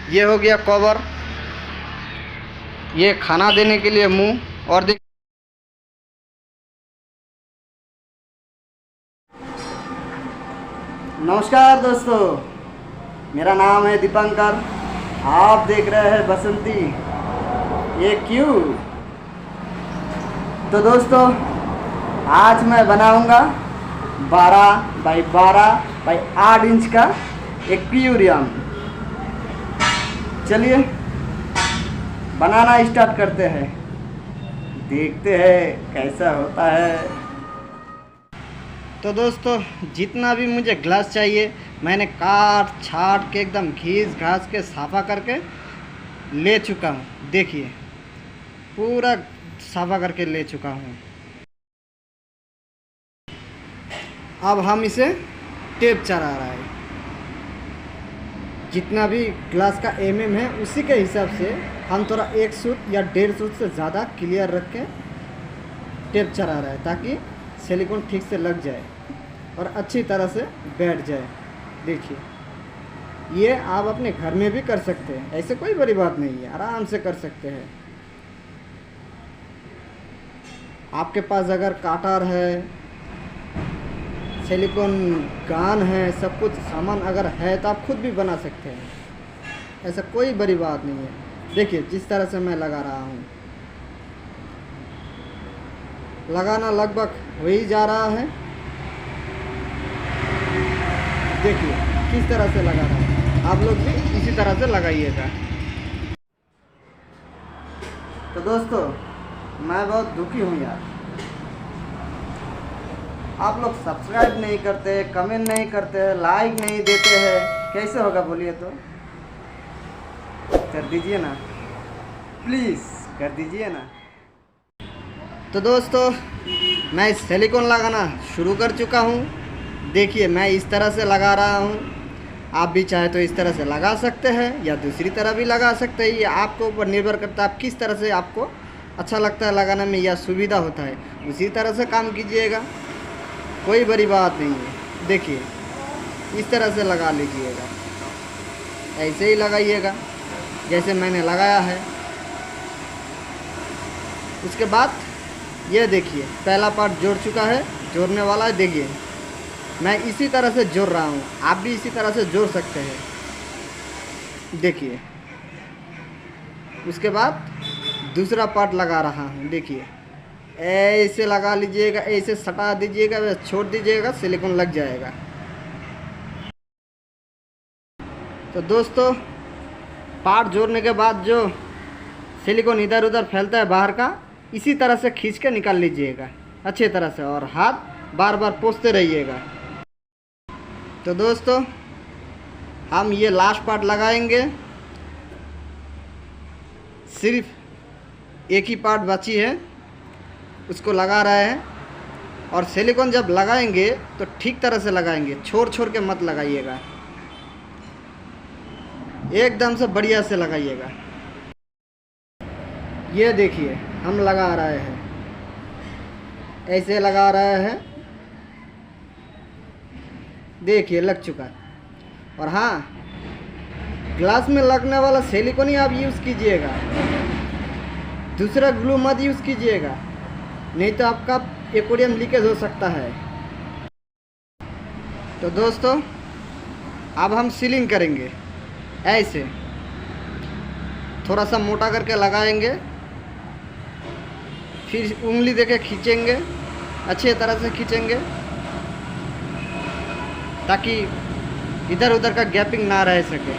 ये हो गया कवर, ये खाना देने के लिए मुंह। और देख, नमस्कार दोस्तों, मेरा नाम है दीपंकर। आप देख रहे हैं बसंती। ये क्यों? तो दोस्तों, आज मैं बनाऊंगा 12 बाई 12 बाई 8 इंच का एक्वेरियम। चलिए बनाना स्टार्ट करते हैं, देखते हैं कैसा होता है। तो दोस्तों, जितना भी मुझे ग्लास चाहिए मैंने काट छाट के एकदम घीस घास के साफ़ा करके ले चुका हूँ। देखिए, पूरा साफ़ा करके ले चुका हूँ। अब हम इसे टेप चढ़ा रहा है। जितना भी ग्लास का है उसी के हिसाब से हम थोड़ा 1 सूत या 1.5 सूत से ज़्यादा क्लियर रख के टेप चढ़ा रहा है, ताकि सिलिकॉन ठीक से लग जाए और अच्छी तरह से बैठ जाए। देखिए, ये आप अपने घर में भी कर सकते हैं, ऐसे कोई बड़ी बात नहीं है, आराम से कर सकते हैं। आपके पास अगर काटर है, सिलिकॉन गन है, सब कुछ सामान अगर है तो आप खुद भी बना सकते हैं, ऐसा कोई बड़ी बात नहीं है। देखिए, जिस तरह से मैं लगा रहा हूँ, लगाना लगभग हो ही जा रहा है। देखिए किस तरह से लगा रहा है, आप लोग भी इसी तरह से लगाइएगा। तो दोस्तों, मैं बहुत दुखी हूँ यार, आप लोग सब्सक्राइब नहीं करते, कमेंट नहीं करते, लाइक नहीं देते हैं, कैसे होगा बोलिए? तो कर दीजिए ना, प्लीज़ कर दीजिए ना। तो दोस्तों, मैं सिलिकॉन लगाना शुरू कर चुका हूँ। देखिए, मैं इस तरह से लगा रहा हूँ। आप भी चाहे तो इस तरह से लगा सकते हैं या दूसरी तरह भी लगा सकते हैं। ये आपको ऊपर निर्भर करता है, आप किस तरह से आपको अच्छा लगता है लगाने में या सुविधा होता है, उसी तरह से काम कीजिएगा, कोई बड़ी बात नहीं है। देखिए, इस तरह से लगा लीजिएगा, ऐसे ही लगाइएगा जैसे मैंने लगाया है। उसके बाद ये देखिए, पहला पार्ट जोड़ चुका है, जोड़ने वाला है। देखिए, मैं इसी तरह से जोड़ रहा हूँ, आप भी इसी तरह से जोड़ सकते हैं। देखिए, उसके बाद दूसरा पार्ट लगा रहा हूँ। देखिए, ऐसे लगा लीजिएगा, ऐसे सटा दीजिएगा, छोड़ दीजिएगा, सिलिकॉन लग जाएगा। तो दोस्तों, पार्ट जोड़ने के बाद जो सिलिकॉन इधर उधर फैलता है बाहर का, इसी तरह से खींच के निकाल लीजिएगा अच्छे तरह से, और हाथ बार बार पोंछते रहिएगा। तो दोस्तों, हम ये लास्ट पार्ट लगाएंगे, सिर्फ एक ही पार्ट बची है, उसको लगा रहे हैं। और सिलिकॉन जब लगाएंगे तो ठीक तरह से लगाएंगे, छोड़ छोड़ के मत लगाइएगा, एकदम से बढ़िया से लगाइएगा। ये देखिए, हम लगा रहे हैं, ऐसे लगा रहे हैं। देखिए, लग चुका है। और हाँ, ग्लास में लगने वाला सिलिकॉन ही आप यूज़ कीजिएगा, दूसरा ग्लू मत यूज़ कीजिएगा, नहीं तो आपका एक्वेरियम लीकेज हो सकता है। तो दोस्तों, अब हम सीलिंग करेंगे। ऐसे थोड़ा सा मोटा करके लगाएंगे, फिर उंगली देके खींचेंगे, अच्छे तरह से खींचेंगे, ताकि इधर उधर का गैपिंग ना रह सके।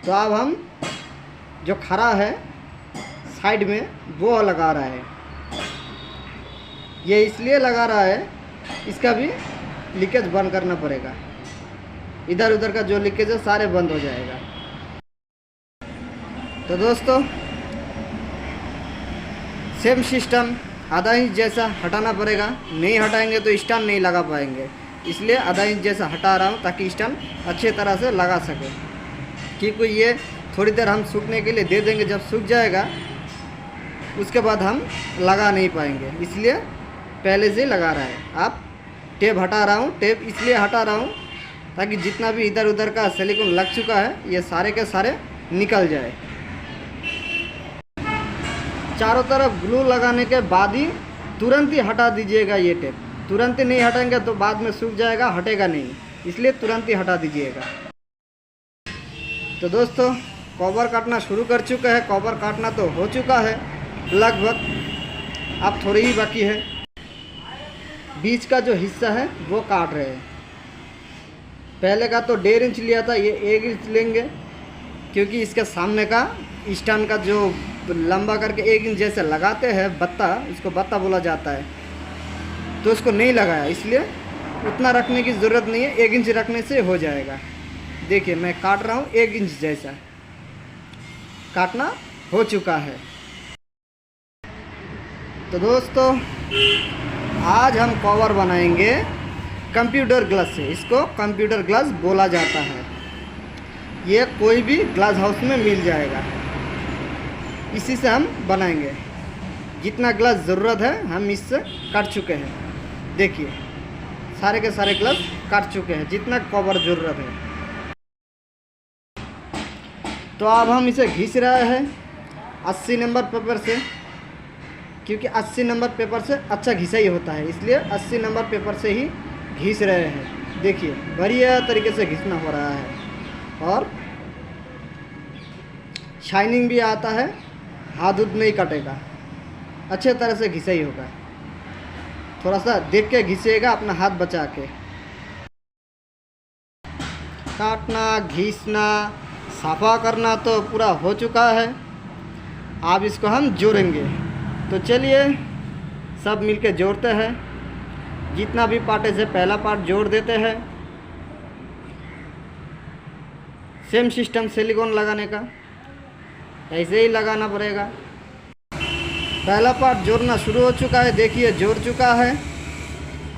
तो अब हम जो खड़ा है साइड में, वो लगा रहा है। ये इसलिए लगा रहा है, इसका भी लीकेज बंद करना पड़ेगा, इधर उधर का जो लीकेज है सारे बंद हो जाएगा। तो दोस्तों, सेम सिस्टम, आधा इंच जैसा हटाना पड़ेगा, नहीं हटाएंगे तो स्टैंड नहीं लगा पाएंगे, इसलिए आधा इंच जैसा हटा रहा हूँ ताकि स्टैंड अच्छे तरह से लगा सके। क्योंकि ये थोड़ी देर हम सूखने के लिए दे देंगे, जब सूख जाएगा उसके बाद हम लगा नहीं पाएंगे, इसलिए पहले से लगा रहा है। आप टेप हटा रहा हूँ, टेप इसलिए हटा रहा हूँ ताकि जितना भी इधर उधर का सिलिकॉन लग चुका है ये सारे के सारे निकल जाए। चारों तरफ ग्लू लगाने के बाद ही तुरंत ही हटा दीजिएगा ये टेप। तुरंत ही नहीं हटाएंगे तो बाद में सूख जाएगा, हटेगा नहीं, इसलिए तुरंत ही हटा दीजिएगा। तो दोस्तों कवर काटना शुरू कर चुका है। कवर काटना तो हो चुका है लगभग, अब थोड़ी ही बाकी है। बीच का जो हिस्सा है वो काट रहे हैं। पहले का तो 1.5 इंच लिया था, ये 1 इंच लेंगे क्योंकि इसके सामने का स्टैंड का जो लंबा करके 1 इंच जैसे लगाते हैं बत्ता, इसको बत्ता बोला जाता है, तो उसको नहीं लगाया, इसलिए उतना रखने की ज़रूरत नहीं है। 1 इंच रखने से हो जाएगा। देखिए मैं काट रहा हूँ 1 इंच जैसा, काटना हो चुका है। तो दोस्तों आज हम कवर बनाएंगे कंप्यूटर ग्लास से। इसको कंप्यूटर ग्लास बोला जाता है। ये कोई भी ग्लास हाउस में मिल जाएगा, इसी से हम बनाएंगे। जितना ग्लास ज़रूरत है हम इससे काट चुके हैं। देखिए सारे के सारे ग्लास काट चुके हैं जितना कवर ज़रूरत है। तो अब हम इसे घिस रहे हैं 80 नंबर पेपर से, क्योंकि 80 नंबर पेपर से अच्छा घिसाई होता है, इसलिए 80 नंबर पेपर से ही घिस रहे हैं। देखिए बढ़िया तरीके से घिसना हो रहा है और शाइनिंग भी आता है, हाथ उध नहीं कटेगा, अच्छे तरह से घिसाई होगा। थोड़ा सा देख के घिसेगा, अपना हाथ बचा के। काटना, घिसना, साफा करना तो पूरा हो चुका है। अब इसको हम जोड़ेंगे। तो चलिए सब मिलके जोड़ते हैं। जितना भी पार्ट है से पहला पार्ट जोड़ देते हैं। सेम सिस्टम सिलिकॉन लगाने का, ऐसे ही लगाना पड़ेगा। पहला पार्ट जोड़ना शुरू हो चुका है, देखिए जोड़ चुका है।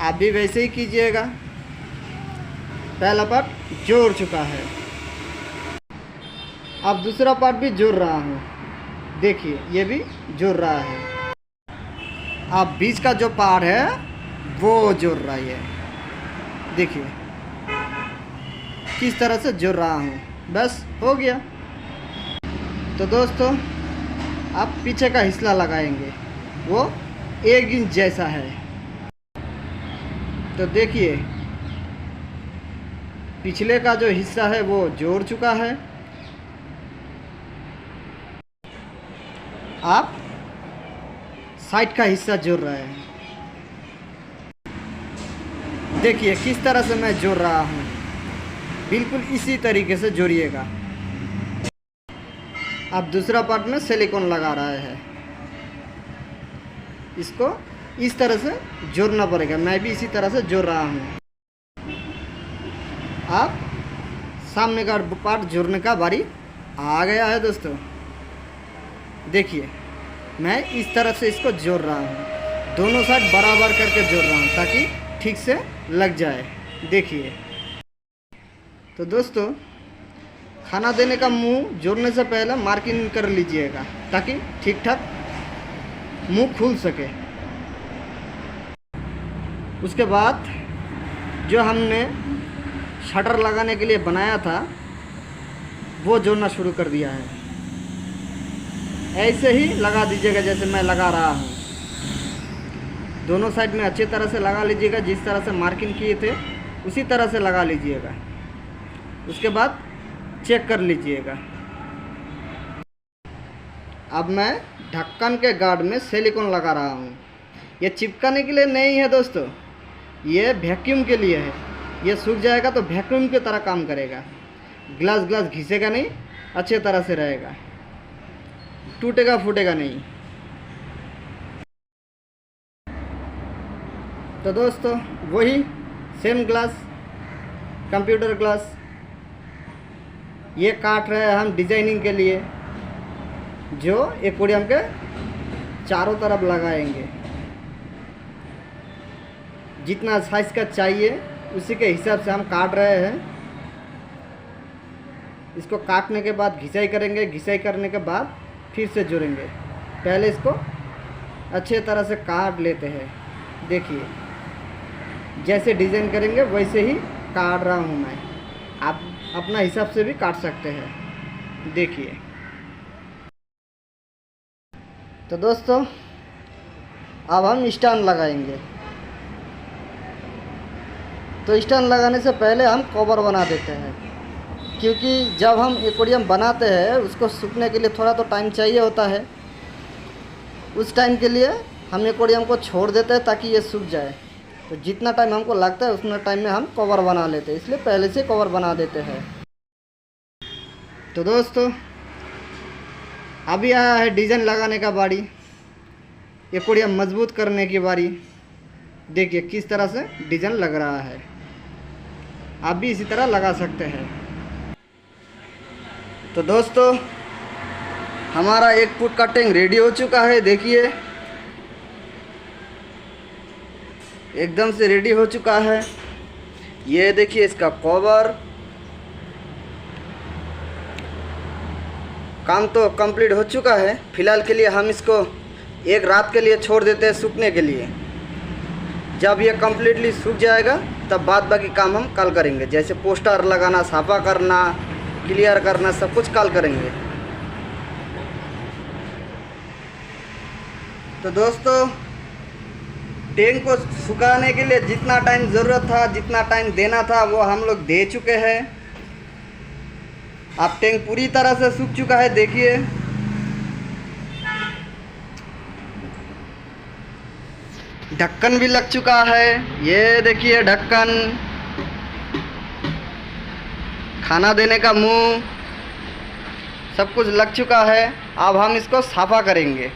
आप भी वैसे ही कीजिएगा। पहला पार्ट जोड़ चुका है। अब दूसरा पार्ट भी जोड़ रहा हूँ, देखिए ये भी जोड़ रहा है। अब बीच का जो पार्ट है वो जोड़ रहा है, देखिए किस तरह से जोड़ रहा हूँ। बस हो गया। तो दोस्तों अब पीछे का हिस्सा लगाएंगे, वो 1 इंच जैसा है। तो देखिए पिछले का जो हिस्सा है वो जोड़ चुका है। आप साइड का हिस्सा जोड़ रहे हैं। देखिए किस तरह से मैं जोड़ रहा हूँ, बिल्कुल इसी तरीके से जोड़िएगा। अब दूसरा पार्ट में सिलिकॉन लगा रहा है, इसको इस तरह से जोड़ना पड़ेगा। मैं भी इसी तरह से जोड़ रहा हूँ। अब सामने का पार्ट जोड़ने का बारी आ गया है दोस्तों। देखिए मैं इस तरह से इसको जोड़ रहा हूँ, दोनों साइड बराबर करके जोड़ रहा हूँ ताकि ठीक से लग जाए। देखिए तो दोस्तों खाना देने का मुंह जोड़ने से पहले मार्किंग कर लीजिएगा ताकि ठीक ठाक मुंह खुल सके। उसके बाद जो हमने शटर लगाने के लिए बनाया था वो जोड़ना शुरू कर दिया है। ऐसे ही लगा दीजिएगा जैसे मैं लगा रहा हूँ। दोनों साइड में अच्छी तरह से लगा लीजिएगा, जिस तरह से मार्किंग किए थे उसी तरह से लगा लीजिएगा। उसके बाद चेक कर लीजिएगा। अब मैं ढक्कन के गार्ड में सिलिकॉन लगा रहा हूँ। ये चिपकाने के लिए नहीं है दोस्तों, ये वैक्यूम के लिए है। ये सूख जाएगा तो वैक्यूम की तरह काम करेगा। ग्लास घिसेगा नहीं, अच्छे तरह से रहेगा, टूटेगा फूटेगा नहीं। तो दोस्तों वही सेम ग्लास, कंप्यूटर ग्लास, ये काट रहे हैं हम डिजाइनिंग के लिए, जो एक्वेरियम के चारों तरफ लगाएंगे। जितना साइज का चाहिए उसी के हिसाब से हम काट रहे हैं। इसको काटने के बाद घिसाई करेंगे, घिसाई करने के बाद फिर से जोड़ेंगे। पहले इसको अच्छे तरह से काट लेते हैं। देखिए जैसे डिज़ाइन करेंगे वैसे ही काट रहा हूँ मैं। आप अपना हिसाब से भी काट सकते हैं। देखिए तो दोस्तों अब हम स्टैंड लगाएंगे। तो स्टैंड लगाने से पहले हम कवर बना देते हैं, क्योंकि जब हम एक्वेरियम बनाते हैं उसको सूखने के लिए थोड़ा तो टाइम चाहिए होता है। उस टाइम के लिए हम एक्वेरियम को छोड़ देते हैं ताकि ये सूख जाए। तो जितना टाइम हमको लगता है उतना टाइम में हम कवर बना लेते हैं, इसलिए पहले से कवर बना देते हैं। तो दोस्तों अभी आया है डिज़ाइन लगाने का बारी, एक्वेरियम मजबूत करने की बारी। देखिए किस तरह से डिज़ाइन लग रहा है, आप भी इसी तरह लगा सकते हैं। तो दोस्तों हमारा 1 फुट का टैंक रेडी हो चुका है। देखिए एकदम से रेडी हो चुका है। ये देखिए इसका कवर, काम तो कंप्लीट हो चुका है। फिलहाल के लिए हम इसको 1 रात के लिए छोड़ देते हैं सूखने के लिए। जब ये कम्प्लीटली सूख जाएगा तब बाद बाकी काम हम कल करेंगे, जैसे पोस्टर लगाना, साफा करना, क्लियर करना, सब कुछ कल करेंगे। तो दोस्तों टैंक को सुखाने के लिए जितना टाइम ज़रूरत था, जितना टाइम देना था, वो हम लोग दे चुके हैं। अब टैंक पूरी तरह से सूख चुका है। देखिए ढक्कन भी लग चुका है। ये देखिए ढक्कन, खाना देने का मुंह, सब कुछ लग चुका है। अब हम इसको साफ़ा करेंगे।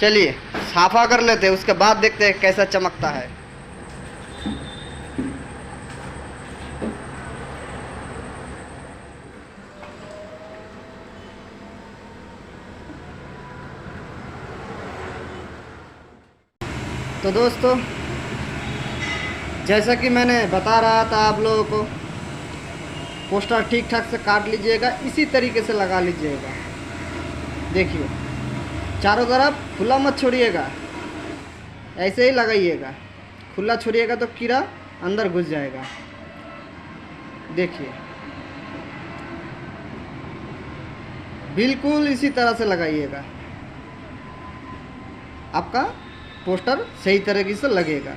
चलिए साफ़ा कर लेते हैं, उसके बाद देखते हैं कैसा चमकता है। तो दोस्तों जैसा कि मैंने बता रहा था आप लोगों को, पोस्टर ठीक ठाक से काट लीजिएगा, इसी तरीके से लगा लीजिएगा। देखिए चारों तरफ खुला मत छोड़िएगा, ऐसे ही लगाइएगा। खुला छोड़िएगा तो कीड़ा अंदर घुस जाएगा। देखिए बिल्कुल इसी तरह से लगाइएगा, आपका पोस्टर सही तरीके से लगेगा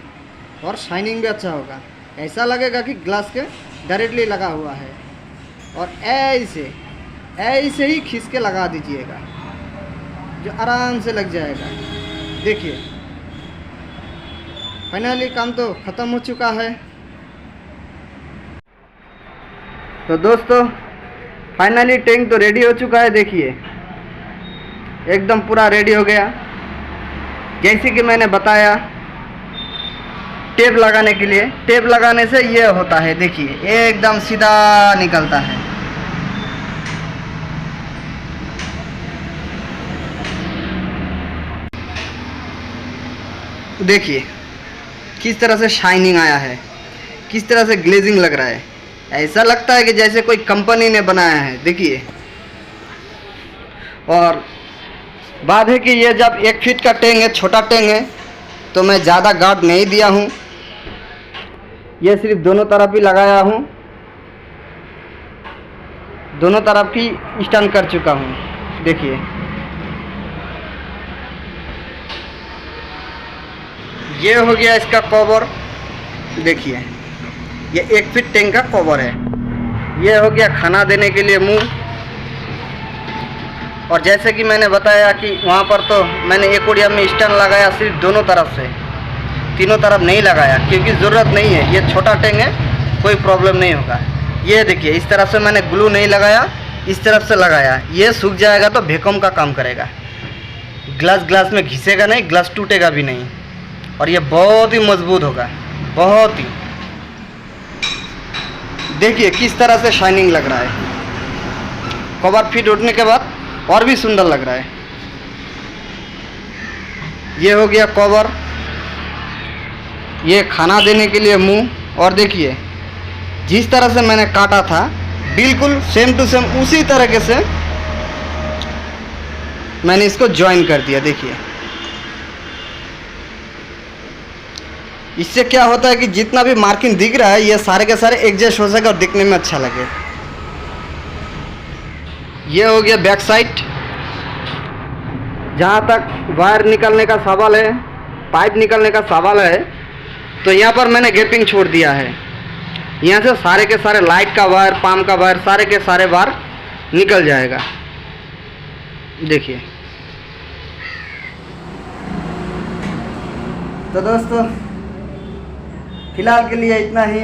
और शाइनिंग भी अच्छा होगा। ऐसा लगेगा कि ग्लास के डायरेक्टली लगा हुआ है। और ऐसे ही खींच के लगा दीजिएगा, जो आराम से लग जाएगा। देखिए फाइनली काम तो ख़त्म हो चुका है। तो दोस्तों फाइनली टैंक तो रेडी हो चुका है। देखिए एकदम पूरा रेडी हो गया। जैसे कि मैंने बताया, टेप लगाने के लिए, टेप लगाने से ये होता है, देखिए एकदम सीधा निकलता है। देखिए किस तरह से शाइनिंग आया है, किस तरह से ग्लेजिंग लग रहा है। ऐसा लगता है कि जैसे कोई कंपनी ने बनाया है। देखिए और बात है कि ये जब 1 फीट का टैंक है, छोटा टैंक है, तो मैं ज़्यादा गार्ड नहीं दिया हूँ। ये सिर्फ दोनों तरफ ही लगाया हूँ, दोनों तरफ ही स्टैंड कर चुका हूँ। देखिए ये हो गया इसका कवर। देखिए ये 1 फीट टैंक का कवर है। ये हो गया खाना देने के लिए मुंह। और जैसे कि मैंने बताया कि वहाँ पर तो मैंने एक्वेरियम में स्टैंड लगाया सिर्फ दोनों तरफ से, तीनों तरफ नहीं लगाया, क्योंकि ज़रूरत नहीं है। ये छोटा टैंक है, कोई प्रॉब्लम नहीं होगा। ये देखिए इस तरफ से मैंने ग्लू नहीं लगाया, इस तरफ से लगाया। ये सूख जाएगा तो वैक्यूम का काम करेगा, ग्लास में घिसेगा नहीं, ग्लास टूटेगा भी नहीं। और ये बहुत ही मजबूत होगा, बहुत ही। देखिए किस तरह से शाइनिंग लग रहा है। कवर फिट उठने के बाद और भी सुंदर लग रहा है। ये हो गया कवर, ये खाना देने के लिए मुंह। और देखिए जिस तरह से मैंने काटा था बिल्कुल सेम टू सेम उसी तरीके से मैंने इसको ज्वाइन कर दिया। देखिए इससे क्या होता है कि जितना भी मार्किंग दिख रहा है ये सारे के सारे एडजस्ट हो सके और दिखने में अच्छा लगे। ये हो गया बैक साइड। जहाँ तक वायर निकलने का सवाल है, पाइप निकलने का सवाल है, तो यहाँ पर मैंने गैपिंग छोड़ दिया है। यहाँ से सारे के सारे लाइट का वायर, पाम का वायर, सारे के सारे वायर निकल जाएगा। देखिए। तो दोस्तों फिलहाल के लिए इतना ही।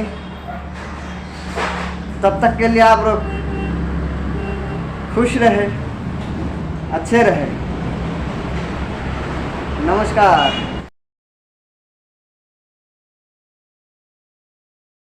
तब तक के लिए आप लोग खुश रहे, अच्छे रहे। नमस्कार।